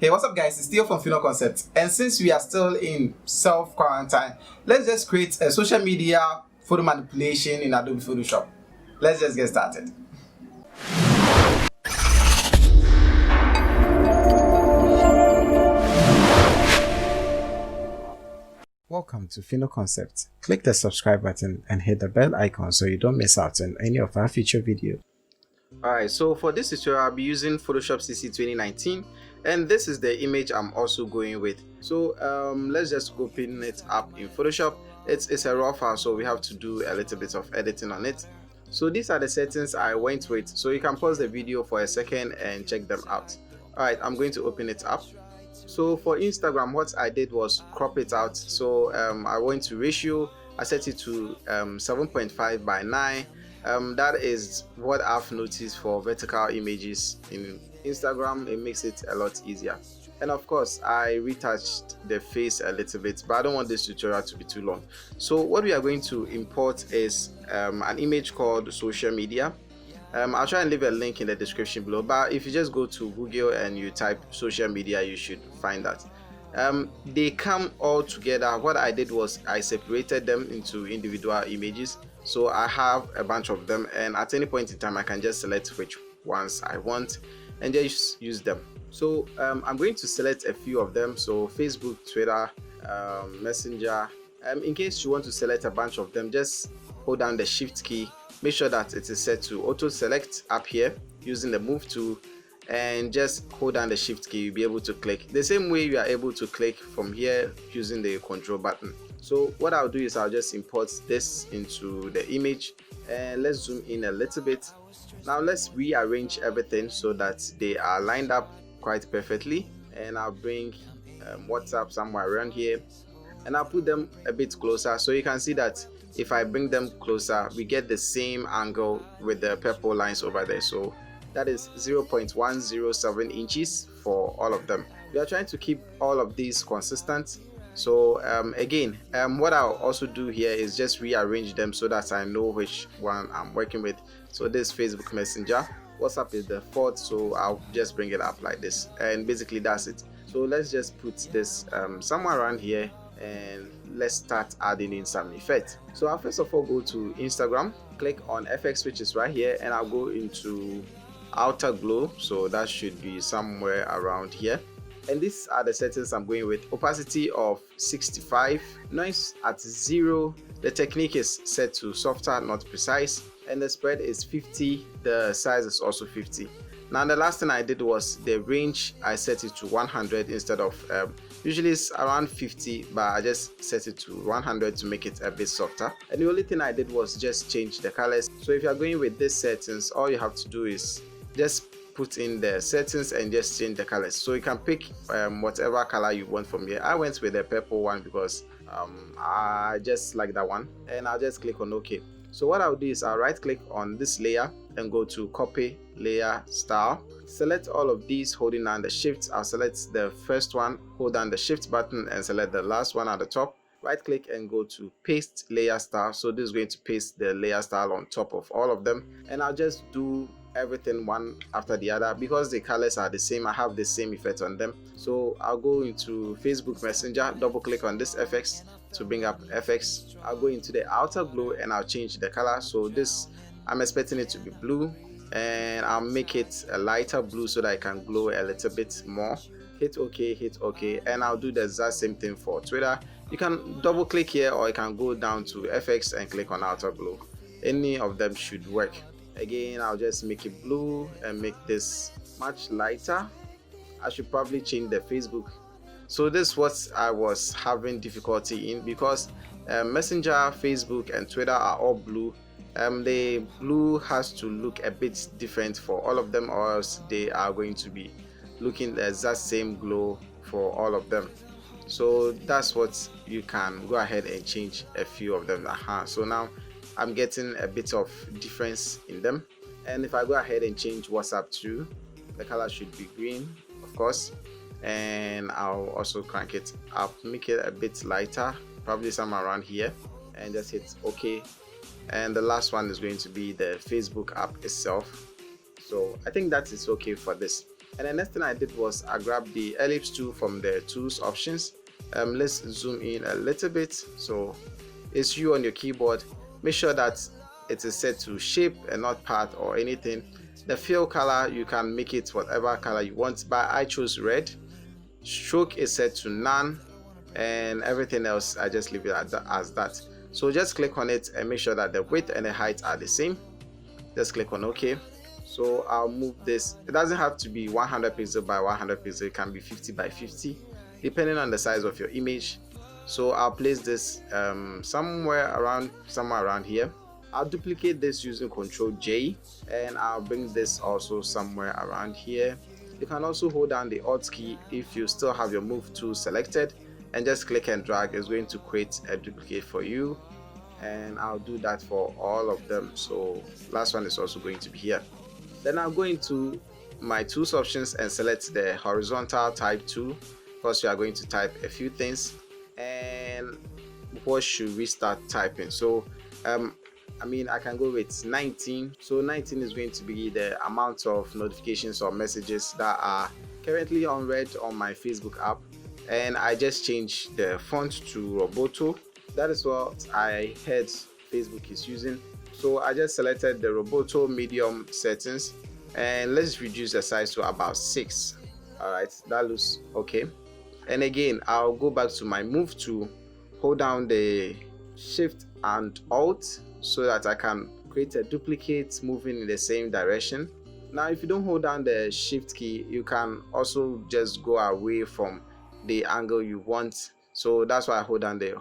Hey, what's up guys? It's Theo from Fino Concept, and since we are still in self-quarantine, let's just create a social media photo manipulation in Adobe Photoshop. Let's just get started. Welcome to Fino Concept. Click the subscribe button and hit the bell icon so you don't miss out on any of our future videos. Alright, so for this tutorial I'll be using Photoshop CC 2019, and this is the image I'm also going with. So let's just open it up in Photoshop. It's a raw file, so we have to do a little bit of editing on it. So these are the settings I went with, so you can pause the video for a second and check them out. Alright, I'm going to open it up. So for Instagram, what I did was crop it out. So I went to ratio, I set it to 7.5 by 9. That is what I've noticed for vertical images in Instagram. It makes it a lot easier. And of course, I retouched the face a little bit, but I don't want this tutorial to be too long. So what we are going to import is an image called social media. I'll try and leave a link in the description below, but if you just go to Google and you type social media, you should find that. They come all together. What I did was I separated them into individual images. So I have a bunch of them, and at any point in time I can just select which ones I want and just use them. So I'm going to select a few of them. So Facebook, Twitter, Messenger. In case you want to select a bunch of them, just hold down the shift key. Make sure that it is set to auto select up here using the move tool, and just hold down the shift key. You'll be able to click the same way you are able to click from here using the control button. So what I'll do is I'll just import this into the image, and let's zoom in a little bit. Now let's rearrange everything so that they are lined up quite perfectly, and I'll bring WhatsApp somewhere around here, and I'll put them a bit closer so you can see that if I bring them closer we get the same angle with the purple lines over there. So that is 0.107 inches for all of them. We are trying to keep all of these consistent. So again, what I'll also do here is just rearrange them so that I know which one I'm working with. So this Facebook Messenger, WhatsApp is the fourth, so I'll just bring it up like this, and basically that's it. So let's just put this somewhere around here, and let's start adding in some effect. So I'll first of all go to Instagram, click on FX, which is right here, and I'll go into outer glow. So that should be somewhere around here, and these are the settings I'm going with. Opacity of 65, noise at 0, the technique is set to softer, not precise, and the spread is 50, the size is also 50. Now the last thing I did was the range, I set it to 100 instead of usually it's around 50, but I just set it to 100 to make it a bit softer. And the only thing I did was just change the colors. So if you're going with these settings, all you have to do is just put in the settings and just change the colors. So you can pick whatever color you want from here. I went with the purple one because I just like that one, and I'll just click on OK. So what I'll do is I'll right click on this layer and go to copy layer style, select all of these holding down the shift. I'll select the first one, hold down the shift button, and select the last one at the top. Right click and go to paste layer style. So this is going to paste the layer style on top of all of them, and I'll just do everything one after the other because the colors are the same. I have the same effect on them. So I'll go into Facebook Messenger, double click on this FX to bring up FX. I'll go into the outer glow and I'll change the color. So this, I'm expecting it to be blue, and I'll make it a lighter blue so that I can glow a little bit more. Hit OK, and I'll do the exact same thing for Twitter. You can double click here, or you can go down to FX and click on outer glow. Any of them should work. Again, I'll just make it blue and make this much lighter. I should probably change the Facebook. So this is what I was having difficulty in, because Messenger, Facebook, and Twitter are all blue. The blue has to look a bit different for all of them, or else they are going to be looking the exact same glow for all of them. So that's what you can go ahead and change a few of them. So now I'm getting a bit of difference in them. And if I go ahead and change WhatsApp to, the color should be green, of course, and I'll also crank it up, make it a bit lighter, probably somewhere around here, and just hit OK. And the last one is going to be the Facebook app itself. So I think that is okay for this. And the next thing I did was I grabbed the ellipse tool from the tools options. Let's zoom in a little bit. So it's you on your keyboard. Make sure that it is set to shape and not path or anything. The fill color, you can make it whatever color you want, but I chose red. Stroke is set to none, and everything else I just leave it as that. So just click on it and make sure that the width and the height are the same. Just click on OK. So I'll move this. It doesn't have to be 100 pixel by 100 pixel. It can be 50 by 50 depending on the size of your image. So I'll place this somewhere around here. I'll duplicate this using Ctrl J, and I'll bring this also somewhere around here. You can also hold down the Alt key if you still have your move tool selected, and just click and drag. It's going to create a duplicate for you, and I'll do that for all of them. So last one is also going to be here. Then I'll go into my tools options and select the horizontal type tool, because we are going to type a few things. And what should we start typing? So I can go with 19. So 19 is going to be the amount of notifications or messages that are currently unread on my Facebook app. And I just changed the font to Roboto. That is what I heard Facebook is using. So I just selected the Roboto medium settings, and let's reduce the size to about 6. All right, that looks okay. And again, I'll go back to my move tool, hold down the Shift and Alt so that I can create a duplicate moving in the same direction. Now, if you don't hold down the Shift key, you can also just go away from the angle you want. So that's why I hold down the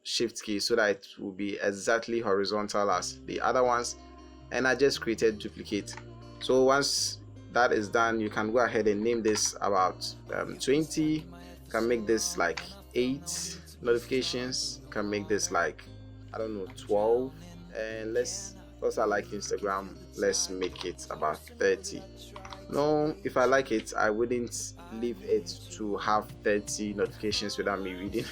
Shift key, so that it will be exactly horizontal as the other ones. And I just created duplicate. So once that is done, you can go ahead and name this about 20. You can make this like 8 notifications. You can make this like, I don't know, 12. And because I like Instagram, let's make it about 30. No, if I like it, I wouldn't leave it to have 30 notifications without me reading.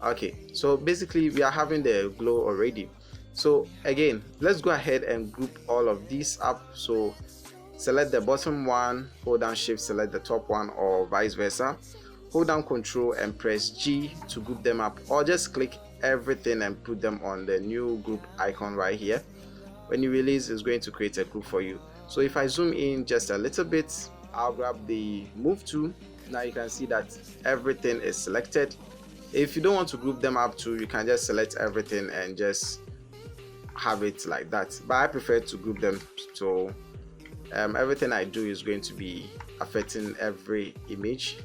Okay, so basically we are having the glow already. So again, let's go ahead and group all of these up. So select the bottom one, hold down Shift, select the top one, or vice versa. Hold down Ctrl and press G to group them up, or just click everything and put them on the new group icon right here. When you release, it's going to create a group for you. So if I zoom in just a little bit, I'll grab the move tool. Now you can see that everything is selected. If you don't want to group them up too, you can just select everything and just have it like that, but I prefer to group them. So everything I do is going to be affecting every image,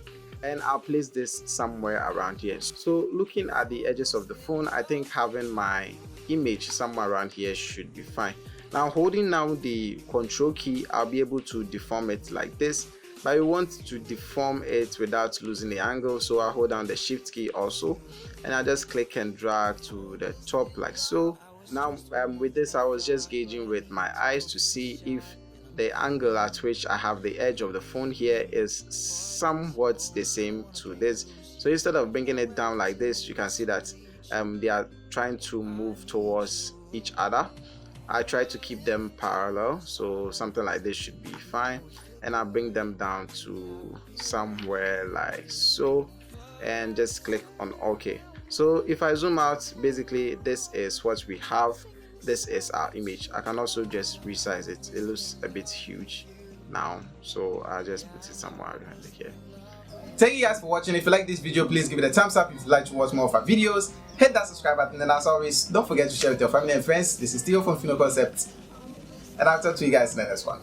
and I'll place this somewhere around here. So looking at the edges of the phone, I think having my image somewhere around here should be fine. Now holding down the Control key, I'll be able to deform it like this, but I want to deform it without losing the angle, so I'll hold down the Shift key also, and I just click and drag to the top like so. Now with this, I was just gauging with my eyes to see if the angle at which I have the edge of the phone here is somewhat the same to this. So instead of bringing it down like this, you can see that they are trying to move towards each other. I try to keep them parallel, so something like this should be fine, and I bring them down to somewhere like so, and just click on OK. So if I zoom out, basically this is what we have. This is our image. I can also just resize it. It looks a bit huge now, so I'll just put it somewhere around here. Thank you guys for watching. If you like this video, please give it a thumbs up. If you'd like to watch more of our videos, hit that subscribe button, and as always, don't forget to share with your family and friends. This is Theo from Fino Concept, and I'll talk to you guys in the next one.